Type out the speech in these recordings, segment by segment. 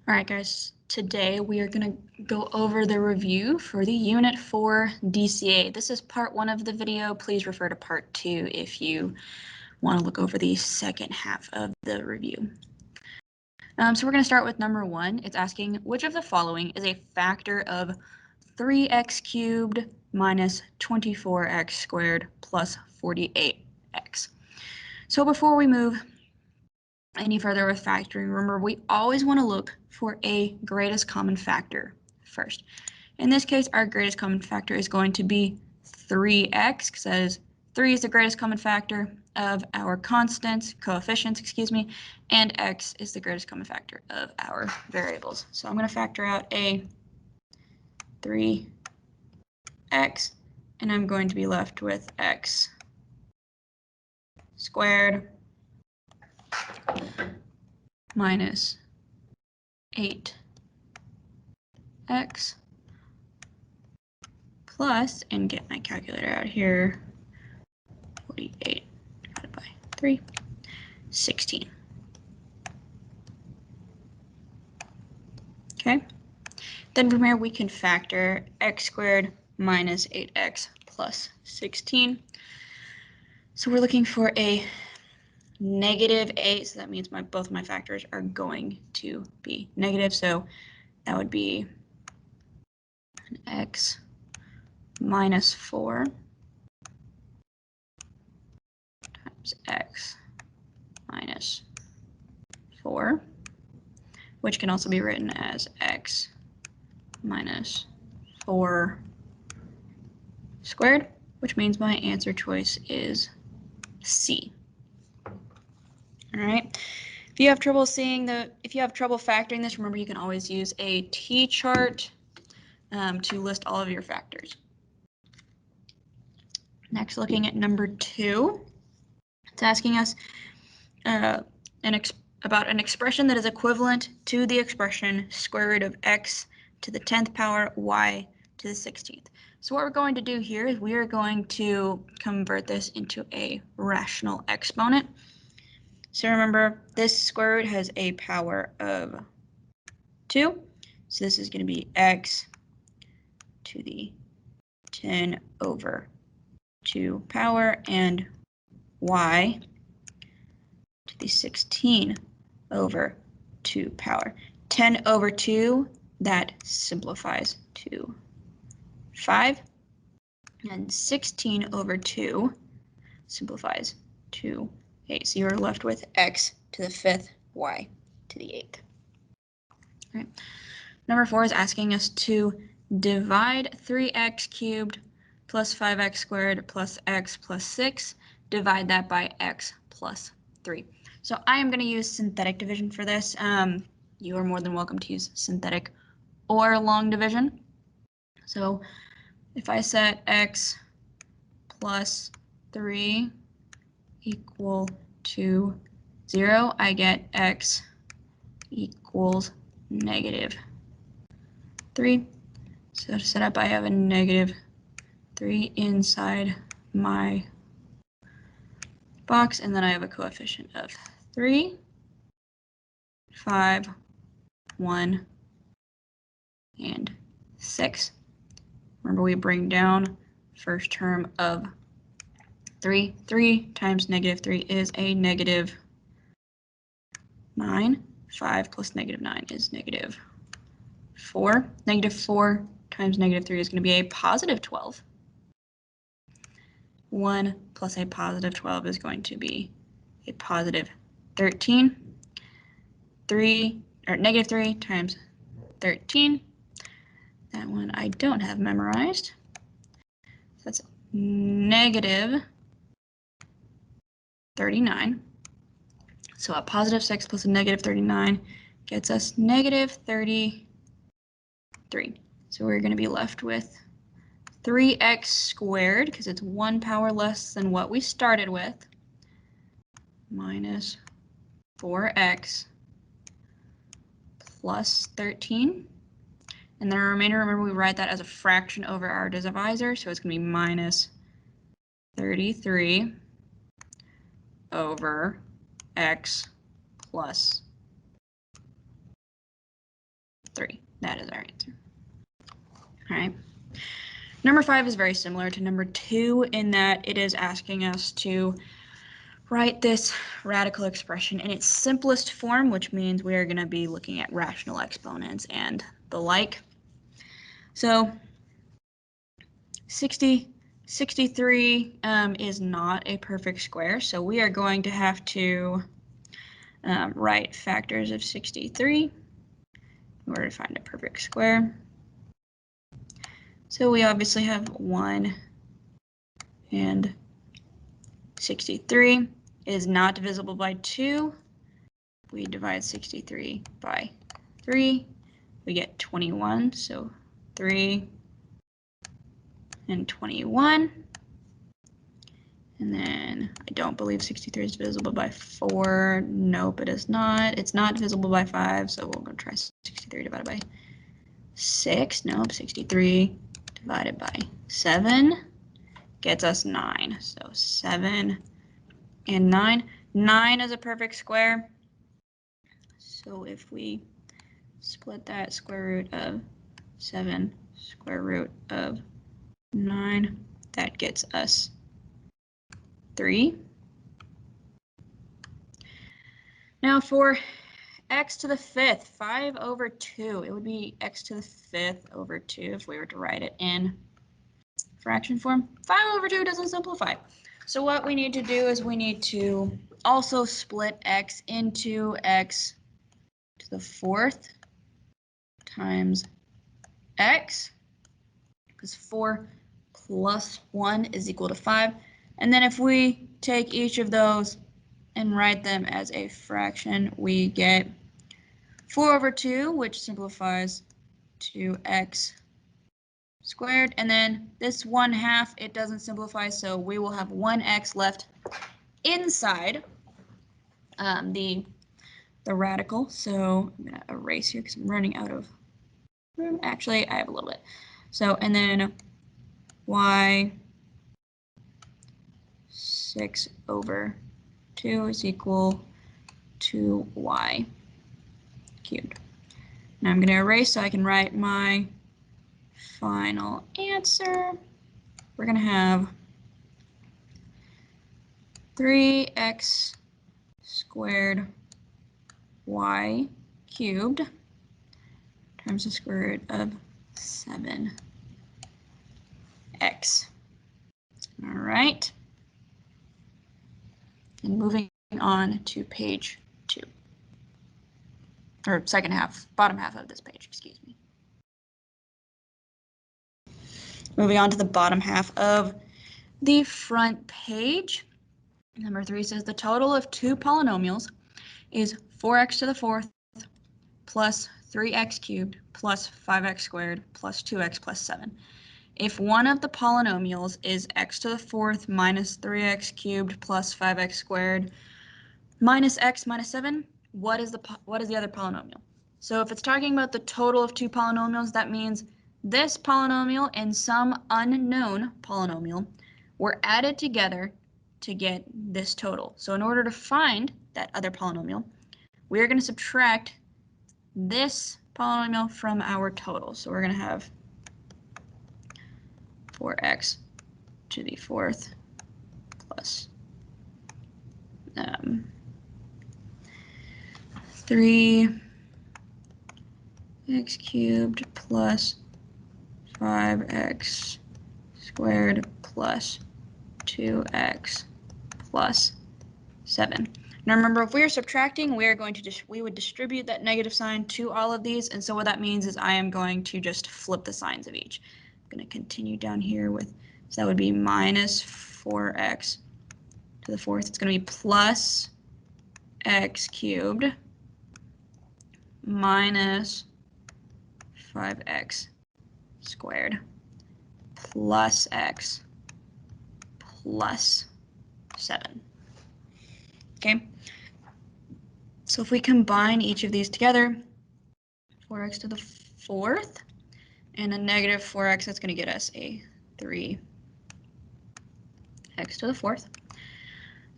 All right, guys, today we are going to go over the review for the Unit 4 DCA. This is part 1 of the video. Please refer to part 2 if you want to look over the second half of the review. So we're going to start with number 1. It's asking which of the following is a factor of 3x cubed minus 24x squared plus 48x. So before we move any further with factoring, remember we always want to look for a greatest common factor first. In this case, our greatest common factor is going to be 3x, because 3 is the greatest common factor of our coefficients, and x is the greatest common factor of our variables. So I'm going to factor out a 3x, and I'm going to be left with x squared minus 8x plus, and get my calculator out here, 48 divided by 3, 16. Okay, then from here we can factor x squared minus 8x plus 16. So we're looking for a negative a, so that means both of my factors are going to be negative, so that would be an x minus 4 times x minus 4, which can also be written as x minus 4 squared, which means my answer choice is C. All right. If you have trouble factoring this, remember you can always use a T-chart to list all of your factors. Next, looking at number 2, it's asking us about an expression that is equivalent to the expression square root of x to the 10th power y to the 16th. So what we're going to do here is we are going to convert this into a rational exponent. So remember, this square root has a power of 2. So this is going to be x to the 10 over 2 power and y to the 16 over 2 power. 10 over 2, that simplifies to 5. And 16 over 2 simplifies to 8. So you're left with x to the 5th, y to the 8th. All right. Number 4 is asking us to divide 3x cubed plus 5x squared plus x plus 6. Divide that by x plus 3. So I am going to use synthetic division for this. You are more than welcome to use synthetic or long division. So if I set x plus 3 equal to 0, I get x equals negative 3. So to set up, I have a negative 3 inside my box, and then I have a coefficient of 3, 5, 1, and 6. Remember, we bring down first term of 3. 3 times negative 3 is a negative 9. 5 plus negative 9 is negative 4. Negative 4 times negative 3 is going to be a positive 12. 1 plus a positive 12 is going to be a positive 13. Negative 3 times 13. That one I don't have memorized. So that's negative 39. So a positive 6 plus a negative 39 gets us negative 33. So we're going to be left with 3x squared, because it's 1 power less than what we started with, minus 4x plus 13. And then our remainder, remember, we write that as a fraction over our divisor, so it's going to be minus 33 over x plus 3. That is our answer. All right. Number 5 is very similar to number 2 in that it is asking us to write this radical expression in its simplest form, which means we are going to be looking at rational exponents and the like. So 63 is not a perfect square, so we are going to have to write factors of 63 in order to find a perfect square. So we obviously have 1 and 63 is not divisible by 2. We divide 63 by 3. We get 21, so 3 and 21. And then I don't believe 63 is divisible by 4. Nope, it is not. It's not divisible by 5, so we'll go try 63 divided by 6. Nope, 63 divided by 7 gets us 9. So 7 and 9. 9 is a perfect square. So if we split that, square root of 7, square root of 9, that gets us 3. Now for x to the 5th, 5 over 2, it would be x to the 5th over 2 if we were to write it in fraction form. 5 over 2 doesn't simplify. So what we need to do is we need to also split x into x to the 4th times x, because 4 plus 1 is equal to 5. And then if we take each of those and write them as a fraction, we get 4 over 2, which simplifies to x squared. And then this 1/2, it doesn't simplify, so we will have 1x left inside the radical. So I'm going to erase here because I'm running out of room. Actually, I have a little bit. So, and then y 6 over 2 is equal to y cubed. Now I'm going to erase so I can write my final answer. We're going to have 3x squared y cubed times the square root of 7x. All right. And moving on to page 2. Or second half, bottom half of this page, excuse me. Moving on to the bottom half of the front page. Number 3 says the total of 2 polynomials is 4x to the 4th plus 3x cubed plus 5x squared plus 2x plus 7. If one of the polynomials is x to the 4th minus 3x cubed plus 5x squared minus x minus 7, what is the other polynomial? So if it's talking about the total of 2 polynomials, that means this polynomial and some unknown polynomial were added together to get this total. So in order to find that other polynomial, we are going to subtract this polynomial from our total. So we're going to have 4x to the 4th plus 3x cubed plus 5x squared plus 2x plus 7. Now remember, if we are subtracting, we would distribute that negative sign to all of these, and so what that means is I am going to just flip the signs of each. I'm going to continue down here with, so that would be minus 4x to the 4th. It's going to be plus x cubed minus 5x squared plus x plus 7. Okay, so if we combine each of these together, 4x to the 4th and a negative 4x, that's going to get us a 3x to the 4th.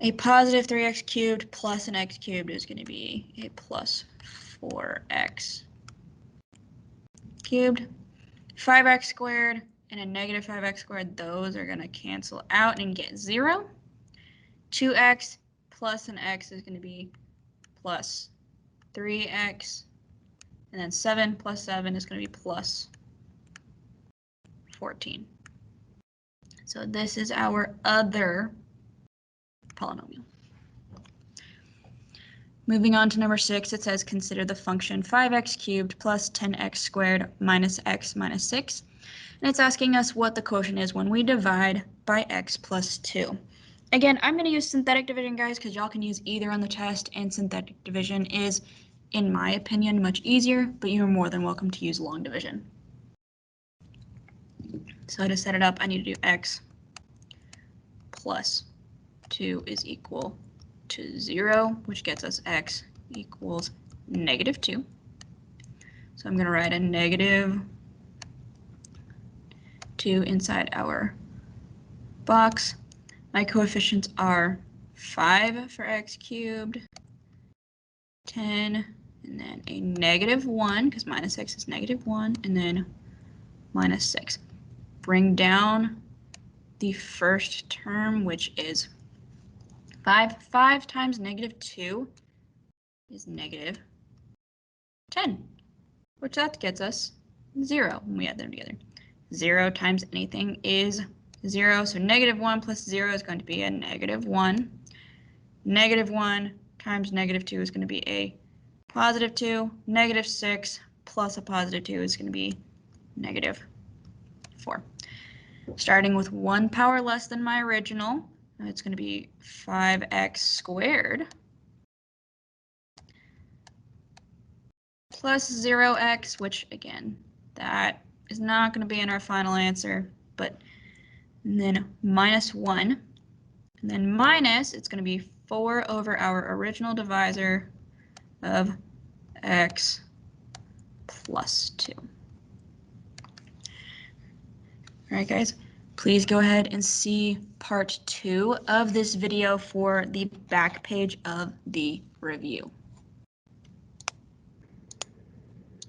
A positive 3x cubed plus an x cubed is going to be a plus 4x cubed, 5x squared, and a negative 5x squared. Those are going to cancel out and get 0. 2x plus an x is going to be plus 3x. And then 7 plus 7 is going to be plus 14. So this is our other polynomial. Moving on to number 6, it says consider the function 5x cubed plus 10x squared minus x minus 6. And it's asking us what the quotient is when we divide by x plus 2. Again, I'm going to use synthetic division, guys, because y'all can use either on the test, and synthetic division is, in my opinion, much easier, but you're more than welcome to use long division. So to set it up, I need to do x plus 2 is equal to 0, which gets us x equals negative 2. So I'm going to write a negative 2 inside our box. My coefficients are 5 for x cubed, 10, and then a negative 1, because minus x is negative 1, and then minus 6. Bring down the first term, which is 5. 5 times negative 2 is negative 10, which that gets us 0 when we add them together. 0 times anything is 0, so negative 1 plus 0 is going to be a negative 1. Negative 1 times negative 2 is going to be a positive 2. Negative 6 plus a positive 2 is going to be negative 4. Starting with 1 power less than my original, it's going to be 5x squared plus 0x, which again, that is not going to be in our final answer, but and then minus 1, and then minus, it's going to be 4 over our original divisor of x plus 2. All right, guys, please go ahead and see part 2 of this video for the back page of the review.